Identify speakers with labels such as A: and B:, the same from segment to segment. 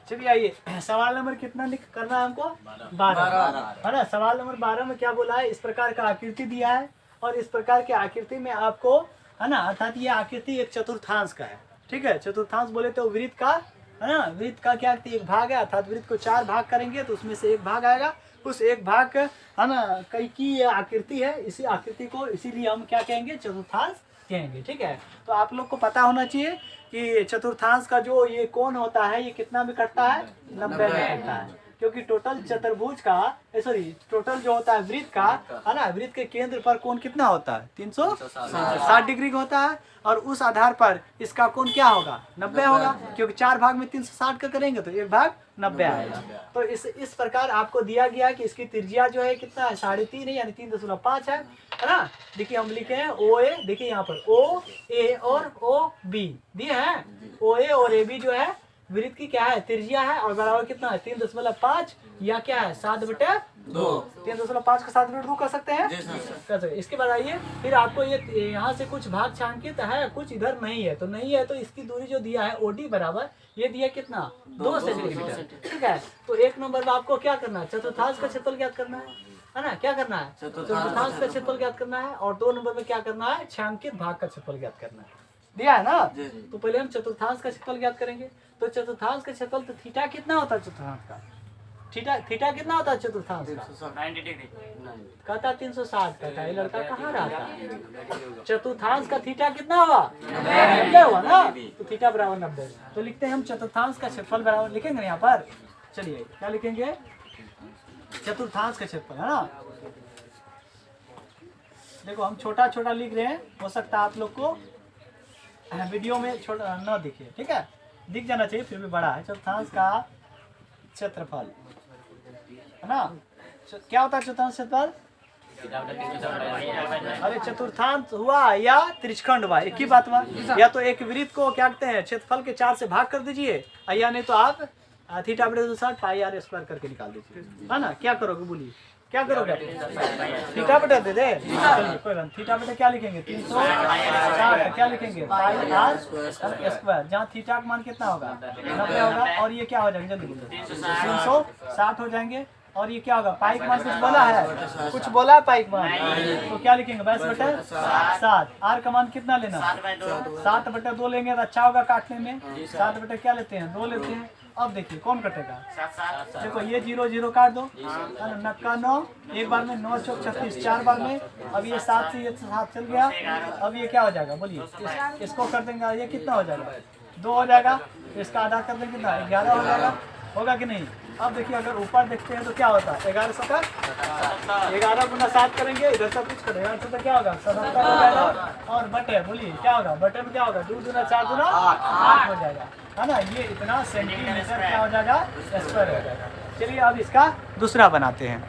A: चलिए आइए, सवाल नंबर कितना करना है हमको? 12 है ना। सवाल नंबर 12 में क्या बोला है? इस प्रकार का आकृति दिया है और इस प्रकार की आकृति में आपको है ना, अर्थात ये आकृति एक चतुर्थांश का है। ठीक है, चतुर्थांश बोले तो वृत्त का है ना, वृत्त का क्या एक भाग है, अर्थात वृत्त को 4 भाग करेंगे तो उसमें से एक भाग आएगा। उस एक भाग है ना कई की ये आकृति है, इसी आकृति को इसीलिए हम क्या कहेंगे? चतुर्थांश कहेंगे। ठीक है, तो आप लोग को पता होना चाहिए कि चतुर्थांश का जो ये कोण होता है ये कितना में कटता है? 90 में कटता है, क्योंकि टोटल चतुर्भुज का सॉरी टोटल जो होता है वृत्त का है ना, वृत्त के केंद्र पर कोण कितना होता है? 360 डिग्री का होता है और उस आधार पर इसका कोण क्या होगा? 90 होगा, क्योंकि 4 भाग में 360 का करेंगे तो एक भाग 90 आएगा। तो इस प्रकार आपको दिया गया कि इसकी त्रिज्या जो है कितना है? 3.5 है, यानी 3.5 है ना। देखिए हम लिखे हैं ओ ए, देखिए यहाँ पर ओ ए और ओ बी दिए हैं। ओ ए और ए बी जो है वृत्त की क्या है? त्रिज्या है और बराबर कितना है? 3.5 या क्या है? 7/2। 3.5 का 7/2 कर सकते हैं, कर सकते। इसके बाद आइए फिर आपको ये यहाँ से कुछ भाग छांकित है, कुछ इधर नहीं है, तो नहीं है तो इसकी दूरी जो दिया है ओडी बराबर ये दिया कितना? 2 सेंटीमीटर। ठीक है, तो 1 नंबर में आपको क्या करना है? चतुर्थांश का क्षेत्रफल ज्ञात करना है ना। क्या करना है? चतुर्थांश का क्षेत्रफल ज्ञात करना है। और 2 नंबर में क्या करना है? छांकित भाग का क्षेत्रफल ज्ञात करना है। दिया है ना, तो पहले हम चतुर्थांश का क्षेत्रफल ज्ञात करेंगे। तो चतुर्थांश का क्षेत्रफल तो थीटा कितना होता है चतुर्थांश का? थीटा कितना होता है चतुर्थांश का?
B: 90 डिग्री
A: कहता 360 कहता है, ये लड़का कहाँ रहता है? चतुर्थांश का थीटा कितना हुआ? 90 हुआ ना, तो थीटा बराबर 90। तो लिखते हैं हम चतुर्थांश का क्षेत्रफल बराबर, लिखेंगे यहाँ पर। चलिए क्या लिखेंगे? चतुर्थांश का क्षेत्रफल है ना। देखो हम छोटा छोटा लिख रहे हैं, हो सकता है आप लोग को वीडियो में छोटा न दिखे। ठीक है, दिख जाना चाहिए, फिर भी बड़ा है। चतुर्थांश का क्षेत्रफल है ना। क्या होता है चतुर्थांश क्षेत्रफल? अरे चतुर्थांश हुआ या त्रिचखंड हुआ, एक ही बात हुआ। या तो एक वृत्त को क्या कहते हैं? क्षेत्रफल के 4 से भाग कर दीजिए, या नहीं तो आप θ/260 πr² करके निकाल दीजिए, है ना। क्या करोगे बोलिए, क्या करोगे? θ/2 दे दे, चलिए कोई बात। θ/2 क्या लिखेंगे? 360। क्या लिखेंगे? πr²। जहाँ थीटा का मान कितना होगा? 90 होगा। और ये क्या हो जाएंगे? जल्दी बोलिए। 360 हो जाएंगे। और ये क्या होगा? पाई का मान कुछ बोला है? कुछ बोला है पाई का मान, तो क्या लिखेंगे? 22/7। आर का मान कितना लेना? 7/2 लेंगे तो अच्छा होगा काटने में। 7/ क्या लेते हैं? 2 लेते हैं। अब देखिए कौन कटेगा? देखो ये 0 0 काट दो, नक्का 9 एक बार में, 9 चौक 36 4 बार में। अब ये 7 से ये 7 चल गया। अब ये क्या हो जाएगा बोलिए? इसको कर देंगे, ये कितना हो जाएगा? 2 हो जाएगा। इसका आधा कर देंगे कितना? 11 हो जाएगा। होगा कि नहीं? अब देखिए अगर ऊपर देखते हैं तो क्या होता है? 1100 का 11 गुना 7 करेंगे, इधर से कुछ करेगा तो क्या होगा? 77 हो जाएगा। और बटे बोलिए क्या होगा? बटे में क्या होगा? 2 दूना 4 दूना 8 हो जाएगा, है ना। ये इतना सेंटीमीटर क्या हो जाएगा? स्क्वायर हो जाएगा। चलिए अब इसका दूसरा बनाते हैं।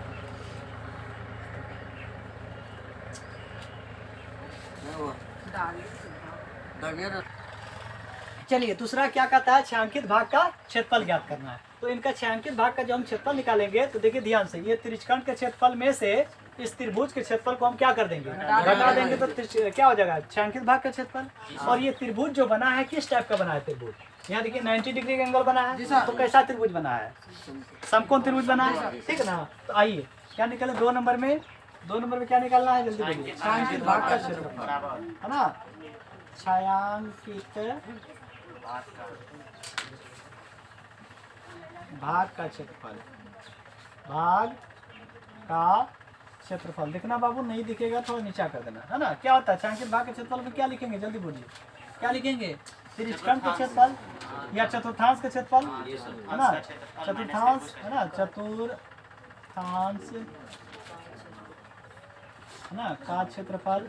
A: चलिए दूसरा क्या कहता है? छायांकित भाग का क्षेत्रफल ज्ञात करना है। तो इनका छायांकित भाग का जो हम क्षेत्रफल निकालेंगे तो देखिए ध्यान से, ये त्रिचखंड के क्षेत्रफल में से इस त्रिभुज के क्षेत्रफल को हम क्या कर देंगे? घटा देंगे। तो क्या हो जाएगा? छायांकित भाग का क्षेत्रफल। और ये त्रिभुज जो बना है किस टाइप का बना है त्रिभुज? यहाँ देखिए 90 डिग्री का एंगल बना है, तो कैसा त्रिभुज बना है? समकोण त्रिभुज बना है, ठीक है ना। तो आइए क्या निकाले? 2 नंबर में, 2 नंबर में क्या निकालना है? जल्दी बोलिए। छायांकित भाग का क्षेत्रफल है ना। छायांकित भाग का क्षेत्रफल, भाग का क्षेत्रफल देखना बाबू, नहीं दिखेगा थोड़ा नीचा कर देना, है ना। क्या होता है छायांकित भाग के क्षेत्रफल में? क्या लिखेंगे? जल्दी बोलिए, क्या लिखेंगे? त्रिचखंड का क्षेत्रफल या चतुर्थांश का क्षेत्रफल, है ना। चतुर्थांश है ना, चतुर्थांश है ना का क्षेत्रफल।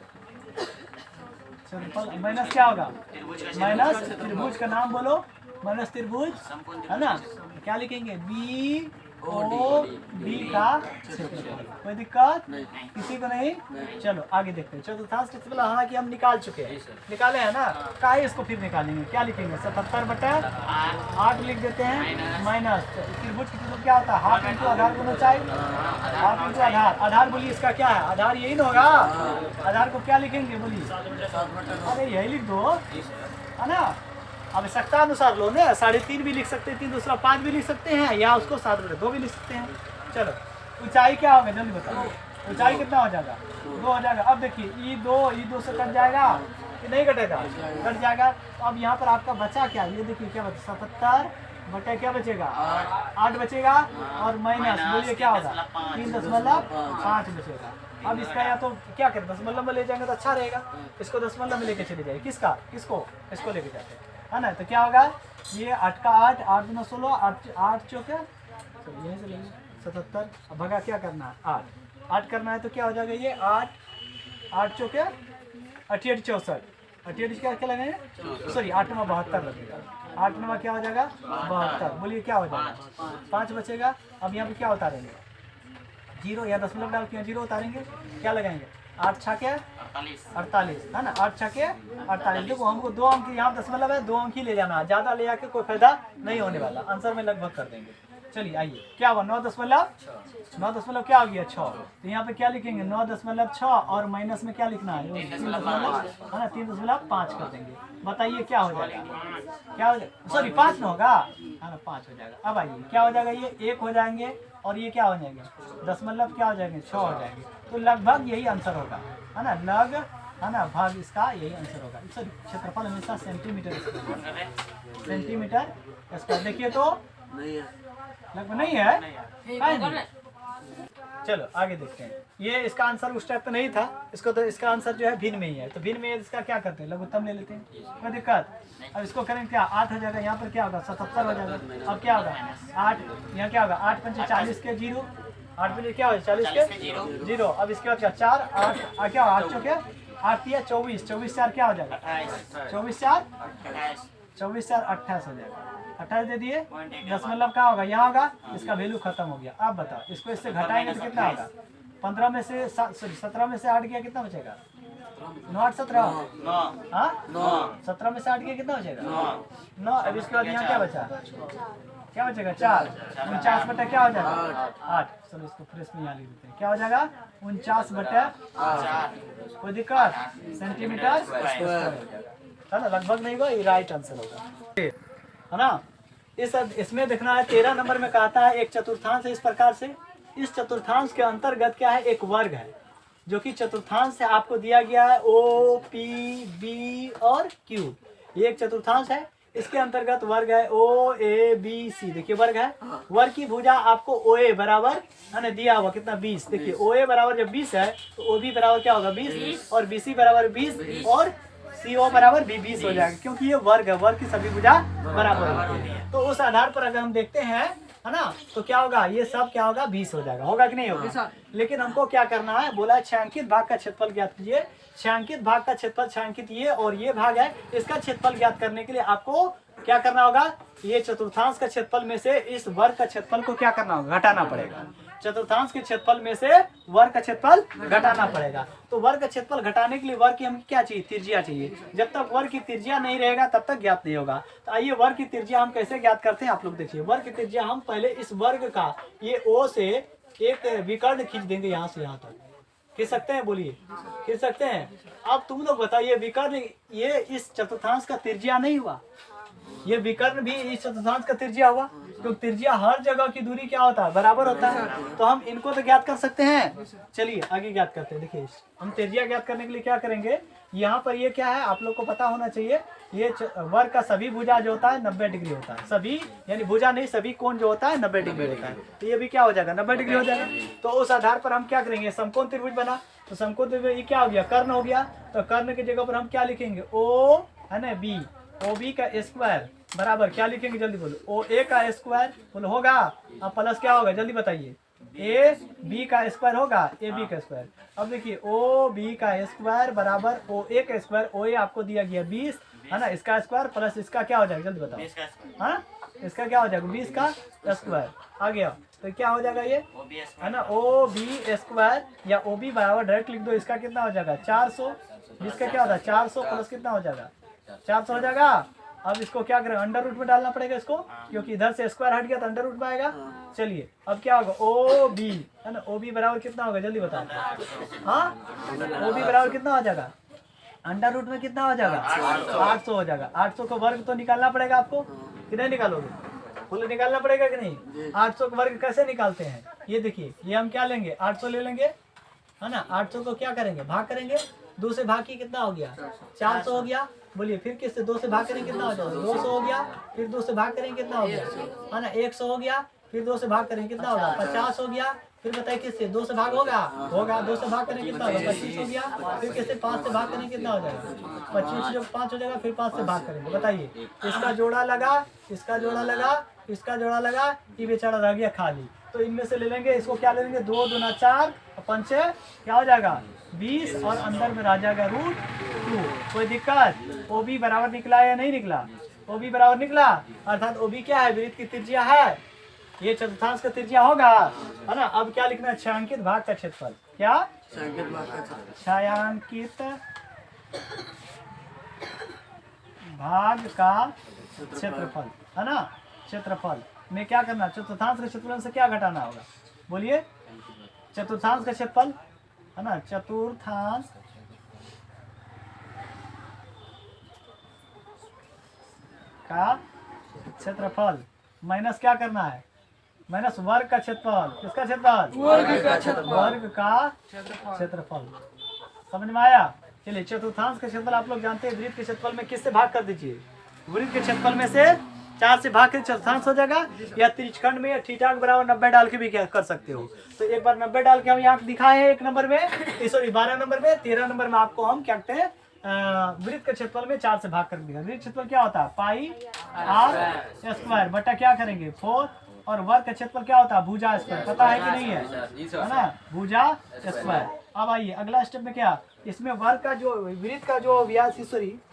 A: क्षेत्रफल माइनस क्या होगा? माइनस त्रिभुज का नाम बोलो, माइनस त्रिभुज है ना। क्या लिखेंगे? बी ओ बी का क्षेत्रफल। कोई दिक्कत किसी को नहीं? चलो आगे देखते हैं। चतुर्थांश क्षेत्रफल हालांकि हम निकाल चुके हैं, निकाले हैं ना। काहे इसको फिर निकालेंगे? क्या लिखेंगे? 77/8 लिख देते हैं। माइनस त्रिभुज की त्रिभुज क्या होता है? हाफ इंटू आधार गुना ऊंचाई, हाफ इंटू आधार। आधार बोलिए इसका क्या है? आधार यही ना होगा। आधार को क्या लिखेंगे बोलिए? अरे यही लिख दो, है ना। आवश्यकता अनुसार लो ना, 3.5 भी लिख सकते हैं, 3 दूसरा 5 भी लिख सकते हैं, या उसको 7/2 भी लिख सकते हैं। चलो ऊंचाई क्या होगा जल्दी बताओ, ऊंचाई कितना हो जाएगा 2 हो जाएगा। अब देखिए ई 2 से कट जाएगा कि नहीं कटेगा, कट जाएगा। तो अब यहाँ पर आपका बचा क्या, ये देखिए क्या बचा 77 बटे क्या बचेगा 8 बचेगा, और माइनस बोलिए क्या होगा 3.5 बचेगा। अब इसका या तो क्या करें दशमलव में ले जाएंगे तो अच्छा रहेगा, इसको दशमलव में लेके चले जाइए, किसका किसको इसको लेके जाते हैं, है ना। तो क्या होगा ये 8 का 8, 8 दूना 16, 8 चौके यहीं से लेंगे 77। अब भगा क्या करना है 8 करना है, तो क्या हो जाएगा ये 8 चौके 88 64, 88 क्या लगेंगे सॉरी 8 9 72 लगेगा, 8 9 क्या हो जाएगा 72, बोलिए क्या हो जाएगा 5 बचेगा। अब यहाँ पे क्या उतारेंगे 0 या दशमलव डाल के 0 उतारेंगे, क्या लगाएंगे 8 छके 48 है ना, 8 छके 48। देखो हमको 2 अंक यहाँ दशमलव है, 2 अंक ही ले जाना है, ज़्यादा ले जाके कोई फायदा नहीं होने वाला, आंसर में लगभग कर देंगे। चलिए आइए क्या हुआ 9 दशमलव क्या हो गया 6, तो यहाँ पे क्या लिखेंगे 9.6 और माइनस में क्या लिखना है 3.5 कर देंगे। बताइए क्या हो जाएगा, क्या हो जाएगा सॉरी 5 ना होगा है ना 5 हो जाएगा। अब आइए क्या हो जाएगा ये 1 हो जाएंगे, और ये क्या हो जाएंगे दशमलव क्या हो जाएंगे 6 हो जाएंगे। तो लगभग यही आंसर होगा है ना, लग है ना भाग इसका यही आंसर होगा। सॉरी क्षेत्रफल हमेशा सेंटीमीटर स्क्वायर, देखिए तो लगभग नहीं है। चलो आगे देखते हैं, ये इसका आंसर उस टाइप का नहीं था, इसको तो इसका आंसर जो है भिन्न में ही है, तो भिन्न में इसका क्या करते हैं लघुत्तम ले लेते हैं, कोई दिक्कत। अब इसको करेंगे क्या 8 हो जाएगा, यहाँ पर क्या होगा 77 हो जाएगा। अब क्या होगा 8 यहाँ क्या होगा 8 पंचे 40 के 0, 8 पंचे क्या होगा 40 के 0। अब इसके बाद क्या 4 8 क्या होगा 8 चौके 8 या 24, 24 4 क्या हो जाएगा 24 4 28 हो जाएगा, 28 दे दिए। दशमलव क्या होगा यहाँ होगा, इसका वैल्यू खत्म हो गया। अब बताओ इसको इससे घटाएंगे तो कितना होगा 15 में से 17 में से 8 गया कितना बचेगा 9 8 17 हाँ 17 में से 8 गया कितना बचेगा 9। अब इसके बाद यहाँ क्या बचा क्या बचेगा 4, 49 बटा क्या हो जाएगा 8। चलो इसको फ्रेश में यहाँ लिख देते हैं, क्या हो जाएगा 49 बटा 8, कोई दिक्कत सेंटीमीटर है ना, लगभग नहीं होगा, ये राइट आंसर होगा है ना। इसमें देखना है 13 नंबर में कहता है एक चतुर्थांश है इस प्रकार से, इस चतुर्थांश के अंतर्गत क्या है एक वर्ग है, जो कि चतुर्थांश से आपको दिया गया है ओ पी बी और क्यू, ये एक चतुर्थांश है, इसके अंतर्गत वर्ग है ओ ए बी सी। देखिए वर्ग है, वर्ग की भुजा आपको ओ ए बराबर है ना दिया हुआ कितना 20। देखिए ओ ए बराबर जब 20 है तो ओ बी बराबर क्या होगा 20, और बी सी बराबर 20, और सी ओ बराबर भी 20 हो जाएगा, क्योंकि ये वर्ग है, वर्ग की सभी भुजा बराबर होती है। तो उस आधार पर अगर हम देखते हैं है ना, तो क्या होगा ये सब क्या होगा 20 हो जाएगा, होगा कि नहीं होगा। लेकिन हमको क्या करना है, बोला छायांकित भाग का क्षेत्रफल ज्ञात कीजिए। छायांकित भाग का क्षेत्रफल छायांकित ये और ये भाग है, इसका क्षेत्रफल ज्ञात करने के लिए आपको क्या करना होगा, ये चतुर्थांश का क्षेत्रफल में से इस वर्ग का क्षेत्रफल को क्या करना होगा, घटाना पड़ेगा। चतुर्थांश के क्षेत्रफल में से वर्ग का क्षेत्रफल घटाना पड़ेगा। तो वर्ग का क्षेत्रफल घटाने के लिए वर्ग की हमें क्या चाहिए, त्रिज्या चाहिए। जब तक वर्ग की त्रिज्या नहीं रहेगा तब तक ज्ञात नहीं होगा। तो आइए वर्ग की त्रिज्या हम कैसे ज्ञात करते हैं, आप लोग देखिए। वर्ग की त्रिज्या हम पहले इस वर्ग का ये ओ से एक विकर्ण खींच देंगे, यहाँ से यहाँ तक खींच सकते हैं, बोलिए खींच सकते हैं। अब तुम लोग बताइए विकर्ण ये इस चतुर्थांश का त्रिज्या नहीं हुआ, ये विकर्ण भी इस चतुर्थांश का त्रिज्या हुआ, क्योंकि त्रिज्या हर जगह की दूरी क्या होता है, बराबर होता है। तो हम इनको तो ज्ञात कर सकते हैं। चलिए आगे ज्ञात करते हैं। देखिए हम त्रिज्या ज्ञात करने के लिए क्या करेंगे, यहाँ पर ये क्या है आप लोग को पता होना चाहिए, ये वर्ग का सभी भुजा जो होता है 90 डिग्री होता है। सभी यानी भुजा नहीं, सभी कोण जो होता है 90 डिग्री होता है। तो ये भी क्या हो जाएगा 90 डिग्री हो जाएगा। तो उस आधार पर हम क्या करेंगे, समकोण त्रिभुज बना, तो समकोण त्रिभुज ये क्या हो गया, कर्ण हो गया। तो कर्ण की जगह पर हम क्या लिखेंगे, ओ है ना बी, ओ बी का स्क्वायर बराबर क्या लिखेंगे, जल्दी बोलो, ओ ए का स्क्वायर बोलो होगा। अब प्लस क्या होगा जल्दी बताइए, ए बी का स्क्वायर होगा, ए बी का स्क्वायर। अब देखिए ओ बी का स्क्वायर बराबर ओ ए का स्क्वायर, ओ ए आपको दिया गया 20 है ना, इसका स्क्वायर प्लस इसका क्या हो जाएगा जल्दी बताओ, हाँ इसका क्या हो जाएगा 20 का स्क्वायर आ गया। तो क्या हो जाएगा ये है ना, ओ बी स्क्वायर या ओ बी बराबर डायरेक्ट लिख दो, इसका कितना हो जाएगा 400, जिसका क्या होता है 400 प्लस कितना हो जाएगा 400 हो जाएगा। अब इसको क्या करें, अंडर रूट में डालना पड़ेगा इसको, क्योंकि इधर से स्क्वायर हट गया तो अंडर रूट में आएगा। चलिए अब क्या होगा, ओ बी है ना, ओ बी बराबर कितना होगा जल्दी बताओ, हाँ ओ बी बराबर कितना हो जाएगा अंडर रूट में कितना हो जाएगा 800 हो जाएगा। 800 का वर्ग तो निकालना पड़ेगा आपको कि नहीं निकालोगे? फुल निकालना पड़ेगा कि नहीं? 800 का वर्ग कैसे निकालते हैं? ये देखिए, ये हम क्या लेंगे 800 ले लेंगे है ना। 800 को क्या करेंगे भाग करेंगे, 2 से भाग की कितना हो गया 400 हो गया। बोलिए फिर किससे 2 से भाग करेंगे कितना हो जाएगा 200 हो गया। फिर 2 से भाग करेंगे कितना हो गया है ना 100 हो गया। फिर 2 से भाग करेंगे कितना होगा 50 हो गया। फिर बताइए किससे 2 से भाग होगा 2 से भाग करेंगे कितना होगा 25 हो गया। फिर किससे 5 से भाग करेंगे कितना हो जाएगा 25 जो 5 हो जाएगा। फिर 5 से भाग करेंगे। बताइए इसका जोड़ा लगा, इसका जोड़ा लगा, इसका जोड़ा लगा, ये बेचारा रह गया खाली। तो इनमें से ले लेंगे, इसको क्या ले लेंगे 2 दूना 4 और 5 क्या हो जाएगा 20 और अंदर में रह जाएगा √2। कोई दिक्कत? ओ बी बराबर निकला या नहीं निकला? ओ बी बराबर निकला, अर्थात ओ बी क्या है वृत्त की त्रिज्या है, ये चतुर्थांश का त्रिज्या होगा है ना। अब क्या लिखना है छायांकित भाग का क्षेत्रफल। क्या छायांकित भाग का क्षेत्रफल है ना। क्षेत्रफल में क्या करना, चतुर्थांश का क्षेत्रफल से क्या घटाना होगा? बोलिए चतुर्थांश का क्षेत्रफल है ना, चतुर्थांश का क्षेत्रफल माइनस क्या करना है माइनस वर्ग का क्षेत्रफल। किसका क्षेत्रफल? वर्ग का क्षेत्रफल। समझ में आया? चलिए चतुर्थांश का क्षेत्रफल आप लोग जानते हैं, वृत्त के क्षेत्रफल में किससे भाग कर दीजिए, वृत्त के क्षेत्रफल में से 4 से भाग कर चतुर्थांश हो जाएगा। या त्रिज्यखंड में थीटा के बराबर 90 डाल के भी क्या कर सकते हो। तो एक बार 90 डाल के हम यहाँ दिखाए हैं 1 नंबर में, सॉरी 12 नंबर में, 13 नंबर में आपको हम क्या कहते हैं वृत्त के क्षेत्रफल में 4 से भाग कर दिया। वृत्त क्षेत्रफल क्या होता है पाई r स्क्वायर बटा क्या करेंगे 4, और वर्ग का क्षेत्रफल क्या होता है भुजा स्क्वायर। पता है कि नहीं है ना, भुजा स्क्वायर। अब आइए अगला स्टेप में क्या, इसमें वर्ग का जो वृत्त का जो व्यास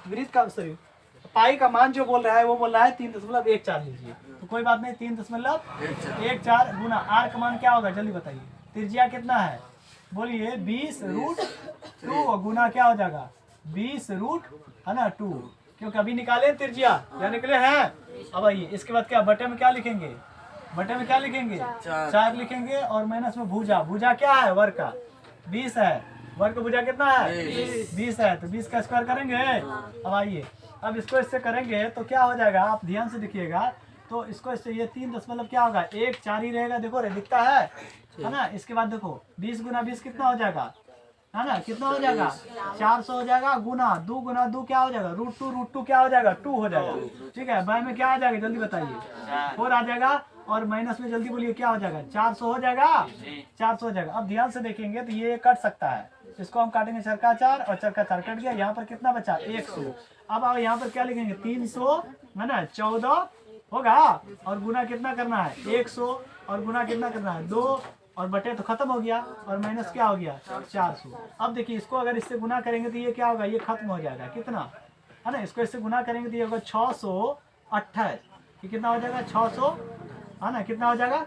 A: वृत्त का पाई का मान जो बोल रहा है वो बोल रहा है 3.14 लीजिए। तो कोई बात नहीं 3.14 गुना r का मान क्या होगा जल्दी बताइए। त्रिज्या कितना है बोलिए 20√2 गुना क्या हो जाएगा 20 रूट है ना 2, क्योंकि अभी निकाले त्रिज्या या निकले हैं। अब आइए इसके बाद क्या बटे में क्या लिखेंगे, बटे में क्या लिखेंगे 4 लिखेंगे और माइनस में भुजा। भुजा क्या है वर्ग का 20 है, वर्ग का भुजा कितना है 20 है, तो 20 का स्क्वायर करेंगे। अब आइए अब इसको इससे करेंगे तो क्या हो जाएगा, आप ध्यान से देखिएगा। तो इसको इससे ये 3 दशमलव क्या होगा 1 4 ही रहेगा, देखो रे दिखता है ना। इसके बाद देखो 20 गुना 20 कितना हो जाएगा है ना, कितना हो जाएगा 400 हो जाएगा। गुना 2 गुना 2 क्या हो जाएगा √2 क्या हो जाएगा 2 हो जाएगा। ठीक है, बाय में क्या आ जाएगा जल्दी बताइए 4 आ जाएगा, और माइनस में जल्दी बोलिए क्या हो जाएगा 400 हो जाएगा 400 हो जाएगा। अब ध्यान से देखेंगे तो ये कट सकता है, इसको हम काटेंगे चरका 4 और चरका 4 कट गया। यहाँ पर कितना बचा 100। अब आप यहाँ पर क्या लिखेंगे 300 है ना 14 होगा, और गुना कितना करना है 100, और गुना कितना करना है 2, और बटे तो खत्म हो गया, और माइनस क्या हो गया 400। अब देखिए इसको अगर इससे गुना करेंगे तो ये क्या होगा ये खत्म हो जाएगा कितना है ना। इसको इससे गुना करेंगे तो ये होगा 628, ये कितना हो जाएगा 600 है ना, कितना हो जाएगा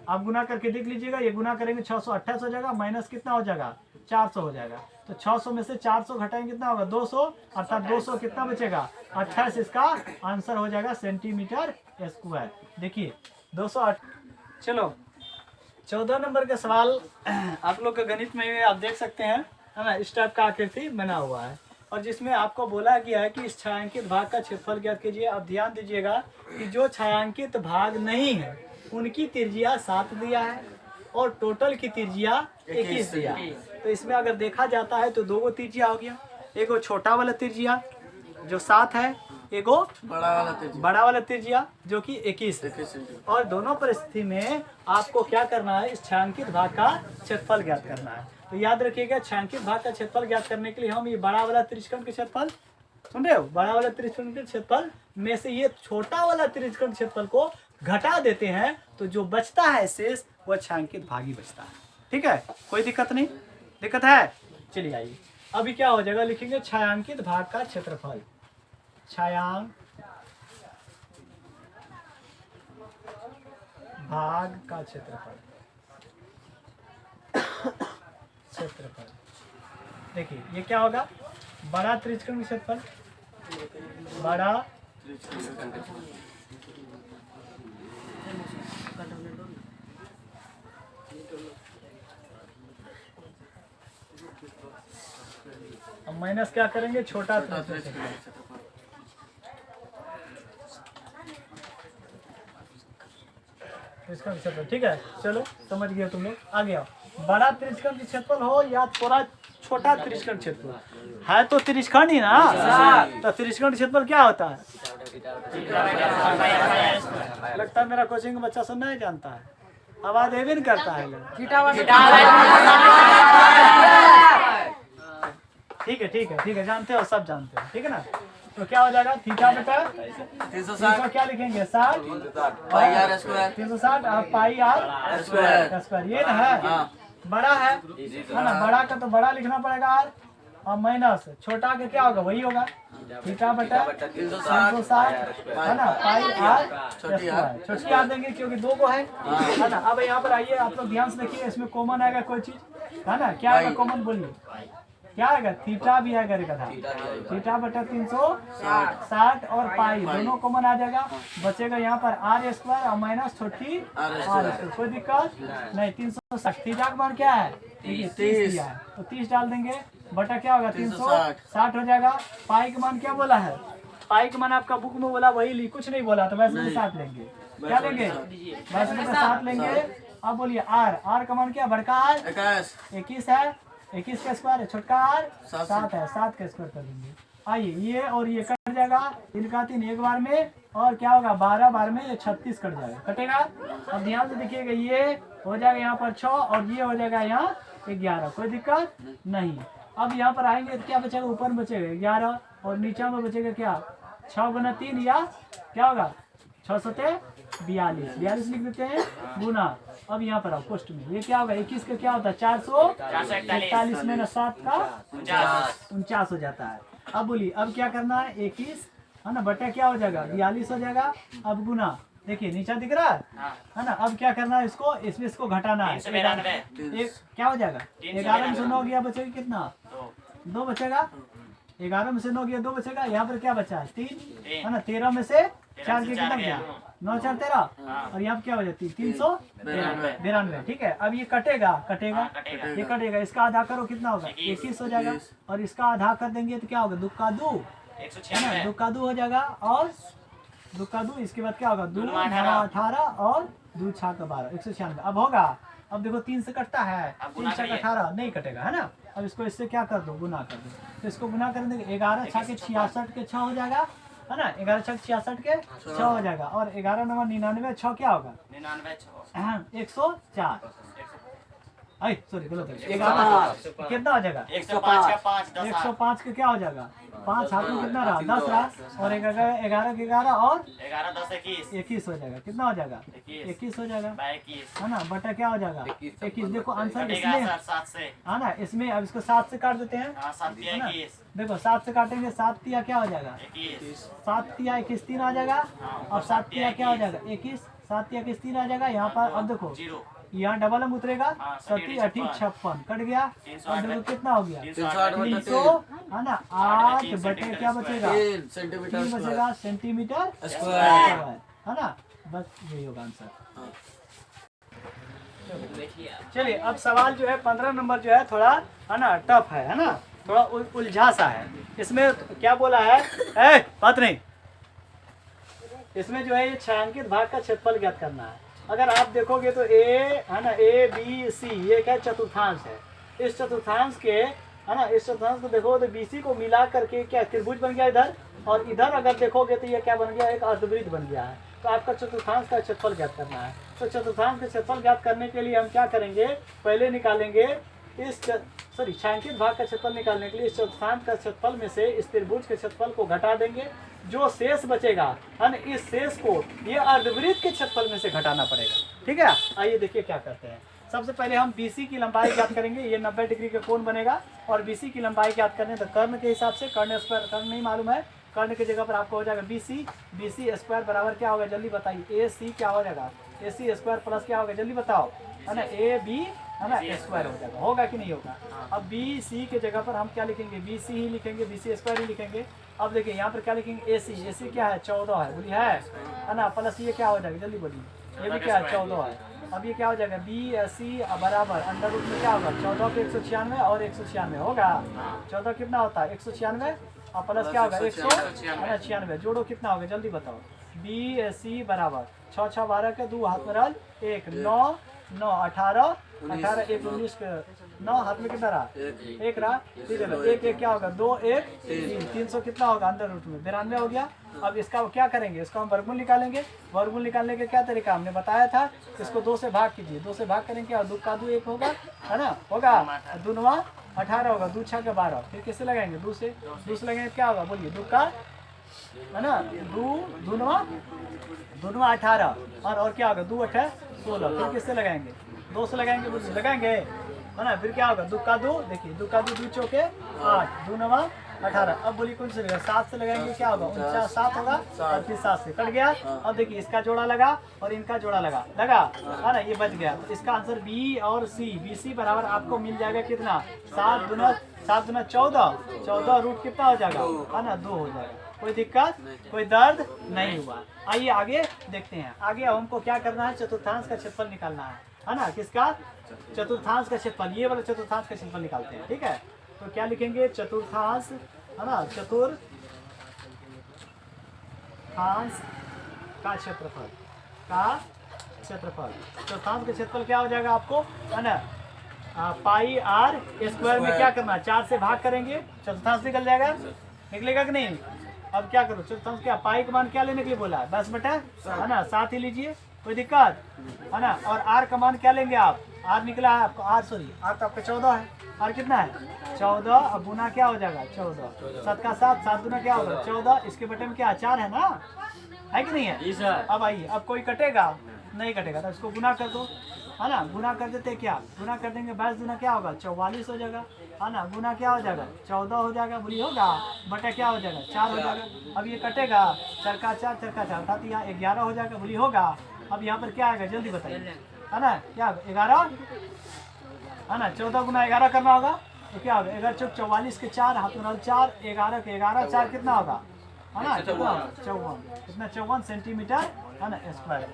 A: आप गुना करके देख लीजिएगा। ये गुना करेंगे 628 हो जाएगा, माइनस कितना हो जाएगा 400 हो जाएगा। तो 600 में से 400 घटाएंगे कितना होगा 200, अर्थात 200 कितना बचेगा 28, इसका आंसर हो जाएगा सेंटीमीटर स्क्वायर। देखिए 208। चलो 14 नंबर का सवाल आप लोग का गणित में आप देख सकते हैं है ना, इस टाइप का आकृति बना हुआ है, और जिसमें आपको बोला गया है कि इस छायांकित भाग का क्षेत्रफल ज्ञात कीजिए। अब ध्यान दीजिएगा कि जो छायांकित भाग नहीं है उनकी त्रिज्या 7 दिया है और टोटल की त्रिज्या 21 दिया है। तो इसमें अगर देखा जाता है तो 2 त्रिज्या हो गया, एक छोटा वाला त्रिज्या जो 7 है, एक बड़ा वाला त्रिज्या जो कि 21 है। और दोनों परिस्थिति में आपको क्या करना है इस छायांकित भाग का क्षेत्रफल ज्ञात करना है। तो याद रखिएगा छायांकित भाग का क्षेत्रफल ज्ञात करने के लिए हम ये बड़ा वाला त्रिज्यखंड के क्षेत्रफल सुन रहे हो, बड़ा वाला त्रिज्यखंड के क्षेत्रफल में से ये छोटा वाला त्रिज्यखंड क्षेत्रफल को घटा देते हैं, तो जो बचता है शेष वह छायांकित भाग ही बचता है। ठीक है, कोई दिक्कत नहीं, दिक्कत है। चलिए आइए अभी क्या हो जाएगा, लिखेंगे छायांकित भाग का क्षेत्रफल, छायांक भाग का क्षेत्रफल। देखिए ये क्या होगा बड़ा त्रिज्यखंड क्षेत्रफल, बड़ा माइनस क्या करेंगे, छोटा त्रिज्यक क्षेत्रफल। ठीक है, चलो समझ गए तुम लोग। आगे आओ। बड़ा त्रिज्यक क्षेत्रफल हो या थोड़ा छोटा त्रिज्यक क्षेत्रफल है तो त्रिज्यखंड ही ना। तो त्रिज्यखंड क्षेत्रफल क्या होता है? लगता है मेरा कोचिंग का बच्चा सब नहीं जानता है, आवाज ये भी नहीं करता है। ठीक है ठीक है ठीक है, जानते हो, सब जानते हो। ठीक है ना। तो क्या हो जाएगा, थीटा बटा 360 क्या लिखेंगे, 60 360 आप पाई आर स्क्वायर, ये ना है। बड़ा है ना, बड़ा का तो बड़ा लिखना पड़ेगा आर, और माइनस छोटा का क्या होगा, वही होगा थीटा बटा 360 है ना, पाई आर स्क्वायर। छोटी आर देंगे क्योंकि दो को है ना। अब यहाँ पर आइए, आप लोग ध्यान से देखिए, इसमें कॉमन आएगा कोई चीज है ना, क्या आएगा कॉमन, बोलिए क्या आएगा, थीटा भी आएगा, थीटा बटा 360 और पाई दोनों कॉमन आ जाएगा, बचेगा यहाँ पर आर स्क्वायर और माइनस छोटी आर स्क्वायर, कोई दिक्कत नहीं। 360 थीटा का मान क्या है, 30 दिया है तो 30 डाल देंगे, बटा क्या होगा 360 हो जाएगा। पाई का मान क्या बोला है, पाई का मान आपका बुक में बोला वही, कुछ नहीं बोला, तो वैसे में 7 लेंगे, क्या लेंगे, वैसे में 7 लेंगे। अब बोलिए आर का मान क्या, बड़का आर 21 है, 21 का स्क्वायर है, छोटका आर 7 है, 7 का स्क्वायर कर देंगे। आइए ये और ये कट जाएगा, 3 का 3 एक बार में, और क्या होगा 12 बार में, ये 36 कट जाएगा, कटेगा। अब ध्यान से देखिएगा, ये हो जाएगा यहाँ पर 6 और ये हो जाएगा यहाँ 11, कोई दिक्कत नहीं। अब यहाँ पर आएंगे तो क्या बचेगा, ऊपर में बचेगा 11 और नीचे में बचेगा क्या, 6 गुना 3 या क्या होगा 6 सते 42 लिख देते हैं गुना। अब यहाँ पर आओ पोस्ट में, ये क्या होगा 21 का क्या होता है 441 में 7 का 49 हो जाता है। अब बोलिए अब क्या करना है, 21 है ना बटा क्या हो जाएगा 42 हो जाएगा। अब गुना, देखिए नीचा दिख रहा है ना। अब क्या करना है, इसको घटाना है, एक क्या हो जाएगा 11 में से 9 गया, बचेगा कितना 2 बचेगा, 11 में से 9 गया 2 बचेगा। यहाँ पर क्या बचा है 3 है ना, 13 में से 4 के कितना गया 9 4 13 और यहाँ पर क्या हो जाती है 392। ठीक है, अब ये कटेगा ये कटेगा, इसका आधा करो कितना होगा 21 हो जाएगा, और इसका आधा कर देंगे तो क्या होगा 2 का 2 है ना, 2 का 2 हो जाएगा, और 2 का 2 इसके बाद क्या होगा 2 18 और 2 6 का 12 196। अब होगा, अब देखो 3 से कटता है, 3 6 18 नहीं कटेगा है ना। अब इसको इससे क्या कर दो, गुना कर दो, तो इसको गुना कर देंगे 11 6 के 66 के 6 हो जाएगा है ना, 11 6 66 के 6 हो जाएगा, और 11 9 99 6 क्या होगा 104 सॉरी गलत है, 11 कितना हो जाएगा 105 के क्या हो जाएगा 5 हाथ में कितना रहा 10 रहा, और 11 के 11 और 21 हो जाएगा, कितना हो जाएगा 21 हो जाएगा है ना, बटा क्या हो जाएगा 21। देखो आंसर इसमें है ना, इसमें अब इसको 7 से काट देते हैं है ना, देखो 7 से काटेंगे, 7 तिया क्या हो जाएगा 7 तिया 21 3 आ जाएगा, और 7 तिया क्या हो जाएगा 21 7 तिया 21 3 आ जाएगा। यहाँ पर अब देखो यहाँ डबल में उतरेगा 7 8 56 कट गया, और देखो कितना हो गया 300 है ना, 8 बटे क्या बचेगा 3 बचेगा सेंटीमीटर स्क्वायर है ना, बस यही होगा आंसर। चलिए अब सवाल जो है 15 नंबर जो है थोड़ा है ना टफ है ना, थोड़ा उलझा सा है। इसमें क्या बोला है बात नहीं, इसमें जो है ये छायांकित भाग का क्षेत्रफल ज्ञात करना है। अगर आप देखोगे तो ए है ना ABC ये क्या चतुर्थांश है, इस चतुर्थांश के है ना, इस चतुर्थांश को देखो तो BC को मिला करके क्या त्रिभुज बन गया इधर, और इधर अगर देखोगे तो ये क्या बन गया एक अर्धवृत्त बन गया है। तो आपका चतुर्थांश का क्षेत्रफल ज्ञात करना है। तो चतुर्थांश का क्षेत्रफल ज्ञात करने के लिए हम क्या करेंगे, पहले निकालेंगे इस छायांकित भाग का क्षेत्रफल निकालने के लिए इस चतुर्थांश का क्षेत्रफल में से इस त्रिभुज के क्षेत्रफल को घटा देंगे, जो शेष बचेगा है ना, इस शेष को ये अर्धवृत्त के क्षेत्रफल में से घटाना पड़ेगा। ठीक है, आइए देखिए क्या करते हैं। सबसे पहले हम BC की लंबाई ज्ञात करेंगे, ये 90 डिग्री का कोण बनेगा, और BC की लंबाई ज्ञात करने तो कर्ण के हिसाब से, कर्ण स्क्वायर कर्ण नहीं मालूम है, कर्ण की जगह पर आपको हो जाएगा BC स्क्वायर बराबर क्या होगा जल्दी बताइए, AC क्या हो जाएगा AC स्क्वायर प्लस क्या होगा जल्दी बताओ है ना, AB है ना स्क्वायर हो जाएगा, होगा कि नहीं होगा। अब BC के जगह पर हम क्या लिखेंगे BC ही लिखेंगे, BC स्क्वायर ही लिखेंगे। अब देखिए यहाँ पर क्या लिखेंगे AC क्या है 14 है, बोलिए है ना, प्लस ये क्या हो जाएगा जल्दी बोलिए, ये भी क्या है 14 है अब ये क्या हो जाएगा बी सी बराबर अंडर रूट में क्या होगा 14 पे 196 और 196 होगा। 14 कितना होता है 196 और प्लस क्या होगा 196 जोड़ो कितना होगा जल्दी बताओ। बी सी बराबर 6 6 12 के 2 हाथ में रल 1 9 9 18 18 1 19 के 9 हाथ में कितना रहा 1 रहा ठीक है। 1 1 क्या होगा 2 1 3 300 कितना होगा अंडर रूट में 92 हो गया। अब इसका क्या करेंगे इसको हम वर्गमूल निकालेंगे। वर्गमूल निकालने का क्या तरीका हमने बताया था इसको 2 से भाग कीजिए 2 से भाग करेंगे और 2 का 2 1 होगा है ना होगा 2 9 18 होगा 2 6 के 12 फिर किससे लगाएंगे 2 से लगाएंगे क्या होगा बोलिए 2 का है ना 2 9 18 और क्या होगा 2 8 16 फिर किससे लगाएंगे 2 से लगाएंगे बोलिए लगाएंगे है ना फिर क्या होगा 2 का 2 देखिए 2 का 2 2 चौके 8 2 9 18 अब बोलिए कौन से 7 से लगाएंगे क्या होगा 49 होगा और फिर 7 से कट गया। अब देखिए इसका जोड़ा लगा और इनका जोड़ा लगा है ना ये बच गया। तो इसका आंसर बी और सी बी सी बराबर आपको मिल जाएगा कितना 7 दूना 14 रूट कितना हो जाएगा है ना 2 हो जाएगा। कोई दिक्कत कोई दर्द नहीं हुआ। आइए आगे देखते हैं। आगे हमको क्या करना है चतुर्थांश का क्षेत्रफल निकालना है ना किसका चतुर्थांश का क्षेत्रफल ये वाला चतुर्थांश का क्षेत्रफल निकालते हैं ठीक है। तो क्या लिखेंगे चतुर्थांश है ना चतुर्थांश का क्षेत्रफल चतुर्थांश का क्षेत्रफल क्या हो जाएगा आपको है ना पाई आर स्क्वायर में क्या करना 4 से भाग करेंगे चतुर्थांश निकल जाएगा निकलेगा कि नहीं। अब क्या करो चतुर्थांश क्या पाई का मान क्या लेने के लिए बोला है 10 बटा है ना 7 ही लीजिए कोई दिक्कत है ना। और आर का मान क्या लेंगे आप आर निकला है आपको आर तो आपका 14 है आर कितना है 14 अब गुना क्या हो जाएगा 14 7 का 7 7 गुना क्या होगा 14 इसके बटे में क्या 4 है ना है कि नहीं है। अब आइए अब कोई कटेगा नहीं कटेगा तो इसको गुना कर दो है ना गुना कर देते क्या गुना कर देंगे 22 गुना क्या होगा 44 हो जाएगा है ना गुना क्या हो जाएगा 14 हो जाएगा बोली होगा बटा क्या हो जाएगा 4 हो जाएगा। अब ये कटेगा 4 का 4 अर्थात यहाँ 11 हो जाएगा बोली होगा। अब यहाँ पर क्या आएगा जल्दी बताइए है ना क्या 11 है ना 14 गुना 11 करना होगा तो क्या होगा 11 चौक 44 के 4 हाथ में 4 11 के 11 4 कितना होगा है ना 54 कितना 54 सेंटीमीटर है ना स्क्वायर।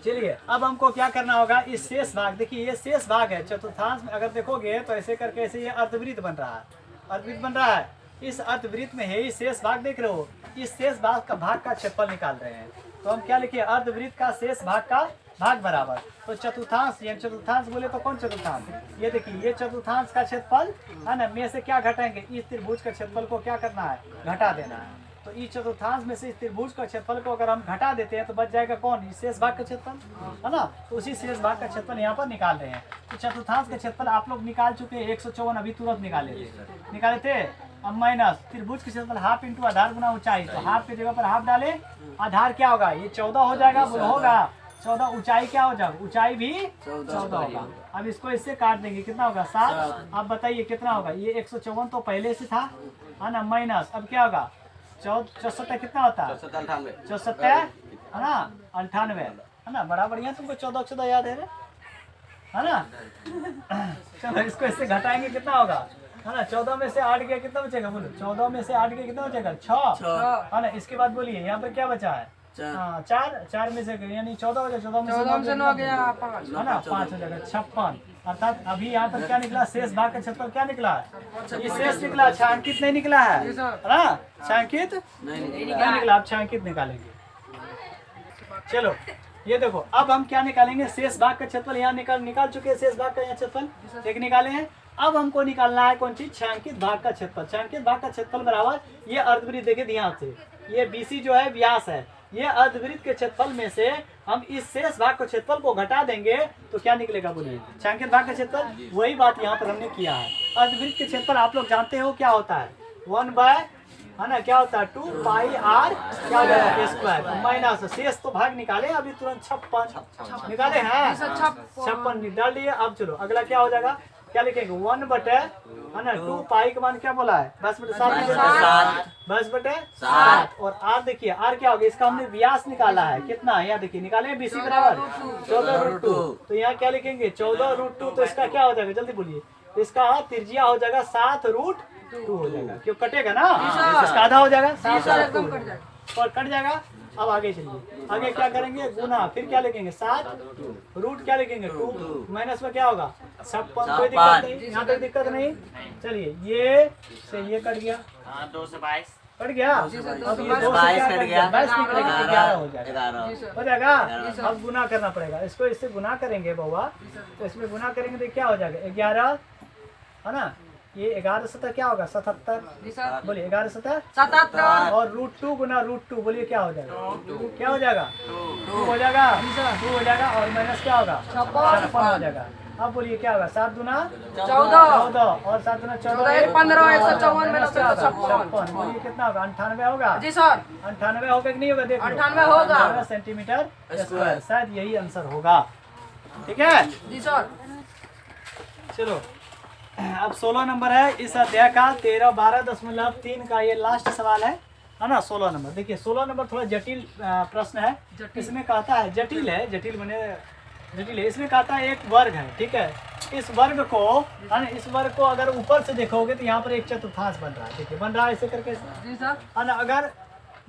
A: चलिए अब हमको क्या करना होगा इस शेष भाग देखिए ये शेष भाग है चतुर्थांश में अगर देखोगे तो ऐसे करके ऐसे ये अर्धवृत्त बन रहा है इस अर्धवृत्त में है शेष भाग देख रहे हो इस शेष भाग का क्षेत्रफल निकाल रहे हैं। तो हम क्या लिखे अर्धवृत्त का शेष भाग का भाग बराबर तो चतुर्थांश ये चतुर्थांश बोले तो कौन चतुर्थांश ये देखिए ये चतुर्थांश का क्षेत्रफल है ना में से क्या घटाएंगे इस त्रिभुज का क्षेत्रफल को क्या करना है घटा देना है। तो इस चतुर्थांश में से इस त्रिभुज का क्षेत्रफल को अगर हम घटा देते हैं तो बच जाएगा कौन इस शेष भाग का क्षेत्रफल है ना। तो उसी शेष भाग का क्षेत्रफल यहाँ पर निकाल रहे हैं। तो चतुर्थांश का क्षेत्रफल आप लोग निकाल चुके हैं 154 अभी तुरंत निकाले थे। अब माइनस त्रिभुज के क्षेत्रफल हाफ इंटू आधार गुना ऊंचाई तो हाफ की जगह पर हाफ डाले आधार क्या होगा ये 14 हो जाएगा होगा 14 ऊंचाई क्या हो जाएगा ऊंचाई भी 14 होगा। अब इसको इससे काट देंगे कितना होगा 7। अब बताइए कितना होगा ये 154 तो पहले से था है ना माइनस अब क्या होगा 64 कितना होता है 64 है ना 98 है ना बड़ा बढ़िया तुमको 14 याद है ना। चलो इसको इससे घटाएंगे कितना होगा है ना 14 में से 8 गया कितना बचेगा बोलो 14 में से 8 गया कितना बचेगा 6 है ना। इसके बाद बोलिए यहाँ पर क्या बचा है 4 में से यानी 14 हो जाएगा 14 में से 9 गया 5 है ना 5 हो जाएगा 56 अर्थात अभी यहाँ पर क्या निकला शेष भाग का क्षेत्रफल क्या निकला है ये शेष निकला छायांकित नहीं निकला है ना छायांकित नहीं निकला। आप छायांकित निकालेंगे। चलो ये देखो अब हम क्या निकालेंगे शेष भाग का क्षेत्रफल यहाँ निकाल चुके हैं शेष भाग का यहाँ क्षेत्रफल एक निकाले हैं। अब हमको निकालना है कौन चीज छायांकित भाग का क्षेत्रफल। छायांकित भाग का क्षेत्रफल बराबर ये अर्धवृत्त देखे ध्यान से ये BC जो है व्यास है ये अर्धवृत्त के क्षेत्रफल में से हम इस शेष भाग के क्षेत्रफल को घटा देंगे तो क्या निकलेगा बोलिए छायांकित भाग का क्षेत्रफल। वही बात यहाँ पर हमने किया है। अर्धवृत्त के क्षेत्रफल आप लोग जानते हो क्या होता है 1 बाय है ना क्या होता है 2 पाई आर क्या होगा स्क्वायर माइनस शेष तो भाग निकाले अभी तुरंत 56 निकाले हैं 56 डाल दिए। अब चलो अगला क्या हो जाएगा क्या लिखेंगे 1 बटे है ना 2 पाई का मान क्या बोला है 10 बटे 7 और आर देखिए आर क्या होगा इसका हमने व्यास निकाला है कितना है यहाँ देखिए निकाले BC बराबर 14√2 तो यहाँ क्या लिखेंगे 14√2 तो इसका क्या हो जाएगा जल्दी बोलिए इसका त्रिज्या हो जाएगा 7√2 हो जाएगा क्यों कटेगा ना इसका आधा हो जाएगा और कट जाएगा। अब आगे चलिए, आगे क्या करेंगे, गुना, फिर क्या लिखेंगे 7, रूट क्या लिखेंगे 2, माइनस में क्या होगा 56। कोई दिक्कत नहीं, यहाँ तक दिक्कत नहीं। चलिए ये से ये कट गया,
B: 2 से 22
A: कट गया। अब ये 2 से
C: 22
A: क्या
C: कट
A: कट
C: गया,
A: गया, 22 निकलेगा, 11 हो जाएगा,
C: 11
A: हो जाएगा। अब गुना करना पड़ेगा, इसको इससे गुना करेंगे बउआ, तो इसमें गुना करेंगे तो क्या हो जाएगा 11, है ना। ये 11 सतह क्या होगा 77, बोलिए 11 सतह
D: 77
A: और √2 गुना √2 बोलिए क्या हो जाएगा, क्या हो जाएगा 2 हो जाएगा, 2 हो जाएगा और माइनस क्या होगा 56 हो जाएगा। अब बोलिए क्या होगा 7 दूना 14 और 7 दूना 14
D: 15 154 में
A: 56, बोलिए कितना होगा 98 होगा।
D: जी सर
A: 98 होगा कि नहीं होगा, देखो
D: 98 होगा।
A: 18 सेंटीमीटर स्क्वायर, शायद यही आंसर होगा। ठीक है
D: जी सर।
A: चलो अब 16 नंबर है इस अध्याय का 13-12.3 का ये लास्ट सवाल है ना। 16 नंबर देखिए, 16 नंबर थोड़ा जटिल प्रश्न है। इसमें कहता है जटिल है, जटिल है। इसमें कहता है एक वर्ग है, ठीक है। इस वर्ग को है ना, इस वर्ग को अगर ऊपर से देखोगे तो यहाँ पर एक चतुर्थांश बन रहा है, देखिए बन रहा है ऐसे करके
D: जी सर।
A: है ना। अगर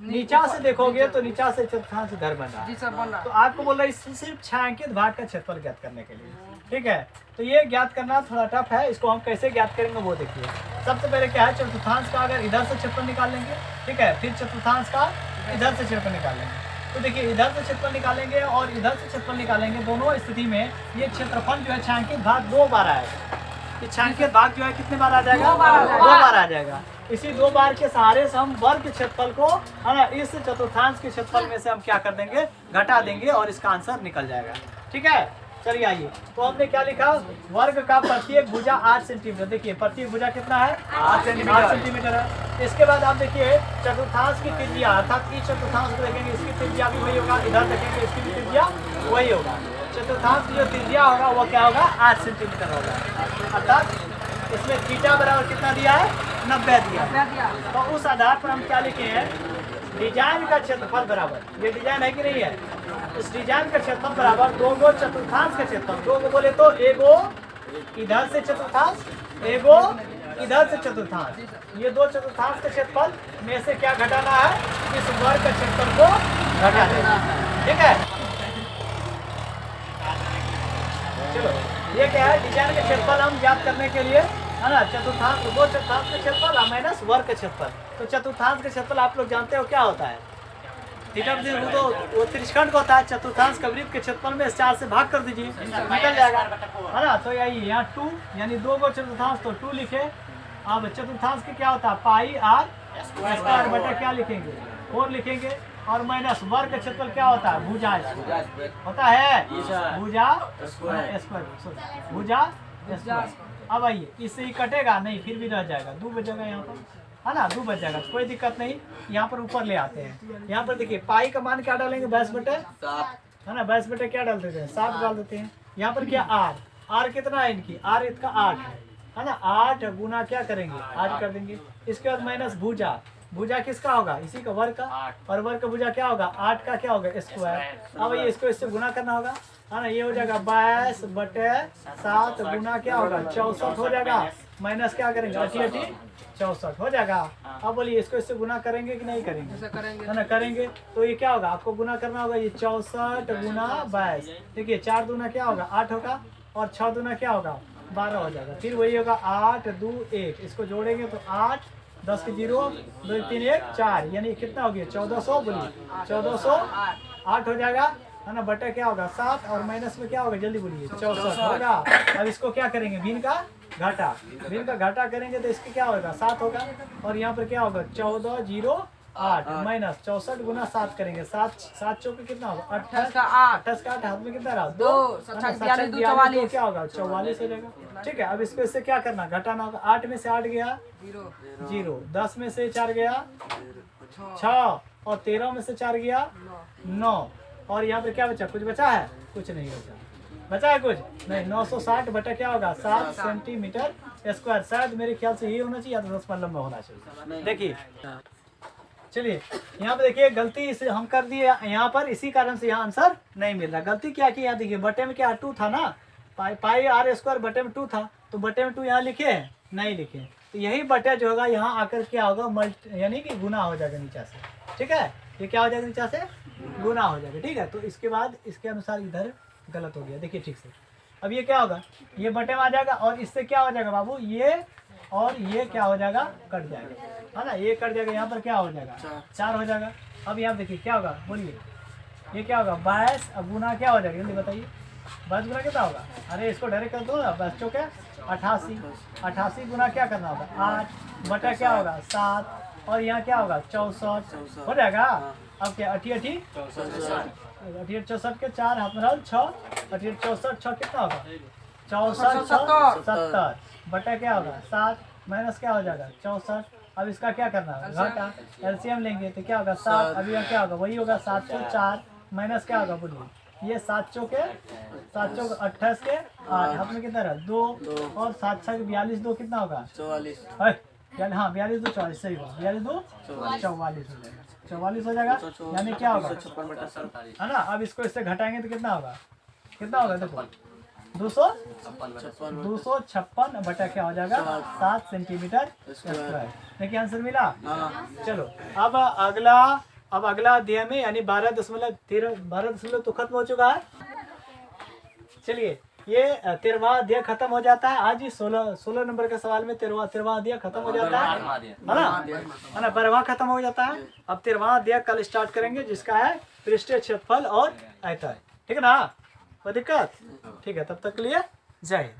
A: नीचा से देखोगे तो नीचा से चतुर्थांश इधर बन रहा
D: जी
A: है।
D: सर बन रहा
A: तो आपको बोल रहा है इससे सिर्फ छायांकित भाग का क्षेत्रफल ज्ञात करने के लिए, ठीक है। तो ये ज्ञात करना थोड़ा टफ है, इसको हम कैसे ज्ञात करेंगे वो देखिए। सबसे पहले क्या है, चतुर्थांश का अगर इधर से क्षेत्रफल निकाल लेंगे, ठीक है, फिर चतुर्थांश का इधर से क्षेत्रफल निकाल लेंगे। तो देखिए इधर से क्षेत्रफल निकालेंगे और इधर से क्षेत्रफल निकालेंगे, दोनों स्थिति में ये क्षेत्रफल जो है छायांकित भाग 2 बार आएगा। ये छायांकित भाग जो है कितने बार आ जाएगा, 2 बार आ जाएगा। इसी 2 बार के सहारे से हम वर्ग के क्षेत्रफल को है ना इस चतुर्थांश के क्षेत्रफल में से हम क्या कर देंगे, घटा देंगे और इसका आंसर निकल जाएगा। ठीक है, चलिए आइए। तो हमने क्या लिखा, वर्ग का प्रत्येक भुजा 8 सेंटीमीटर। देखिए प्रत्येक भुजा कितना है, 8 सेंटीमीटर है। इसके बाद आप देखिए चतुर्थांश की त्रिज्या, अर्थात इस चतुर्थांश को देखेंगे इसकी त्रिज्या भी वही होगा, इधर देखेंगे इसकी भी त्रिज्या वही होगा। चतुर्थांश की जो त्रिज्या होगा वो क्या होगा, 8 सेंटीमीटर होगा। अर्थात इसमें थीटा बराबर कितना दिया है, 90 दिया है। तो उस आधार पर हम क्या लिखे हैं, डिजाइन का क्षेत्रफल बराबर, ये डिजाइन है कि नहीं है, इस डिजाइन का क्षेत्रफल बराबर 2 गो चतुर्थांश का क्षेत्रफल। 2 गो बोले तो एगो इधर से चतुर्थांश, एगो इधर से चतुर्थांश। ये 2 चतुर्थांश का क्षेत्रफल में से क्या घटाना है, इस वर्ग का क्षेत्रफल को घटा देना है। ठीक है, चलो ये क्या है, डिजाइन का क्षेत्रफल हम ज्ञात करने के लिए है ना, चतुर्थांश 2 चतुर्थांश का क्षेत्रफल माइनस वर्ग का क्षेत्रफल। तो चतुर्थांश का क्षेत्रफल आप लोग जानते हो क्या होता है, थीटा तो वो त्रिशखंड होता है। चतुर्थांश का वृत्त के क्षेत्रफल में 4 से भाग कर दीजिए, निकल जाएगा, है ना। तो यही यहाँ 2 यानी 2 गो चतुर्थांश, तो 2 लिखे। अब चतुर्थांश के क्या होता है, पाई आर स्क्वायर बटा क्या लिखेंगे, 4 लिखेंगे। और माइनस वर्ग का क्षेत्रफल क्या होता है, भुजा होता है, भुजा स्क्वायर, भुजा स्क्वायर। अब आइए, इससे ही कटेगा नहीं, फिर भी रह जाएगा, 2 बचेगा यहाँ पर, है ना, 2 बच जाएगा, कोई दिक्कत नहीं। यहाँ पर ऊपर ले आते हैं, यहाँ पर देखिए पाई का मान क्या डालेंगे, 22 बटे, है ना, 22 बटे क्या डाल देते हैं, 7 डाल देते हैं। यहाँ पर क्या आर कितना है इनकी, आर इसका 8 है ना, 8 गुना क्या करेंगे 8 कर देंगे। इसके बाद माइनस भुजा किसका होगा, इसी का वर्ग का, और वर्ग का भुजा क्या होगा, 8 का क्या होगा स्क्वायर। अब ये इसको इससे गुना करना होगा, है ना, ये हो जाएगा 22 बटे 7 गुना क्या होगा 64 हो जाएगा। माइनस क्या करेंगे 80 64 हो जाएगा। अब बोलिए इसको इससे गुना करेंगे कि नहीं करेंगे, है ना, करेंगे। तो ये क्या होगा, आपको गुना करना होगा, ये 64 गुना 22। देखिए 4 दूना क्या होगा 8 होगा, और 6 दूना क्या होगा 12 हो जाएगा। फिर वही होगा 8 2 1, इसको जोड़ेंगे तो 8 10 के 0 2 3 1 4, यानी कितना हो गया 1400। बोलिए 1408 हो जाएगा, है ना, बटा क्या होगा 7, और माइनस में क्या होगा जल्दी बोलिए 64 होगा। अब इसको क्या करेंगे, भिन्न का घाटा करेंगे तो इसके क्या होगा 7 होगा, और यहाँ पर क्या होगा 1408 माइनस 64 गुना 7 करेंगे, 7 चौके कितना होगा 28 का 8 हाथ में कितना रहा 2, तो क्या होगा 44 हो जाएगा। ठीक है, अब इसको इससे क्या करना, घटाना होगा। 8 में से 8 गया 0, 10 में से 4 गया 6, और 13 में से 4 गया 9, और यहाँ पे क्या बचा, कुछ बचा है, कुछ नहीं बचा है कुछ नहीं। 960 बटा क्या होगा 7 सेंटीमीटर स्क्वायर। शायद मेरे ख्याल से यही होना चाहिए, या तो 10 लंबा होना चाहिए। देखिए चलिए यहाँ पे देखिए गलती इसे हम कर दिए यहाँ पर, इसी कारण से यहाँ आंसर नहीं मिल रहा। गलती क्या की, यहाँ देखिए बटे में क्या 2 था ना, पाई आर स्क्वायर बटे में 2 था, तो बटे में 2 यहाँ लिखे नहीं लिखे, तो यही बटे जो होगा यहाँ आकर क्या होगा यानी कि गुना हो जाएगा नीचे से। ठीक है, ये क्या हो जाएगा नीचे से गुना हो जाएगा, ठीक है। तो इसके बाद इसके अनुसार इधर गलत हो गया, देखिए ठीक से। अब ये क्या होगा, ये बटे में आ जाएगा और इससे क्या हो जाएगा बाबू, ये और ये क्या हो जाएगा, कट जाएगा, है ना। ये कट जाएगा, यहाँ पर क्या हो जाएगा 4 हो जाएगा। अब यहाँ देखिए क्या होगा, बोलिए ये क्या होगा 22 अब गुना क्या हो जाएगा जल्दी बताइए, 22 गुना कितना होगा, अरे इसको डायरेक्ट कर दो ना, 22 चौके 88, 88 गुना क्या करना होगा 8 बटा क्या होगा 7 और यहाँ क्या होगा 64 हो जाएगा। अब क्या 88 64 के 4 हाथ में 6 68 64 6 कितना होगा 64 6 70 बटा क्या होगा 7 माइनस क्या हो जाएगा 64। अब इसका क्या करना है घटा, एलसीएम लेंगे तो क्या होगा 7, अभी यहाँ क्या होगा वही होगा 7 चौक 4 माइनस क्या होगा बोलिए, ये 7 चौक 28 के 8 हाथ में कितना रहा 2 और 7 6 42 2 कितना होगा 44, हाँ 42 2 44 सही होगा, 42 2 44 हो जाएगा, 44 हो जाएगा, यानी क्या होगा है ना। अब इसको इससे घटाएंगे तो कितना होगा देखो 256 बटा क्या हो जाएगा 7 सेंटीमीटर स्क्वायर। देखिए आंसर मिला। चलो अब अगला अध्याय में यानी 12.13 तो खत्म हो चुका है। चलिए ये 13वां अध्याय खत्म हो जाता है आज ही 16 नंबर के सवाल में 13वां अध्याय खत्म हो जाता है ना, 12वां खत्म हो जाता है। अब 13वां अध्याय कल स्टार्ट करेंगे जिसका है पृष्ठीय क्षेत्रफल और आयतन, ठीक है ना, कोई दिक्कत, ठीक है। तब तक के लिए जय हिंद।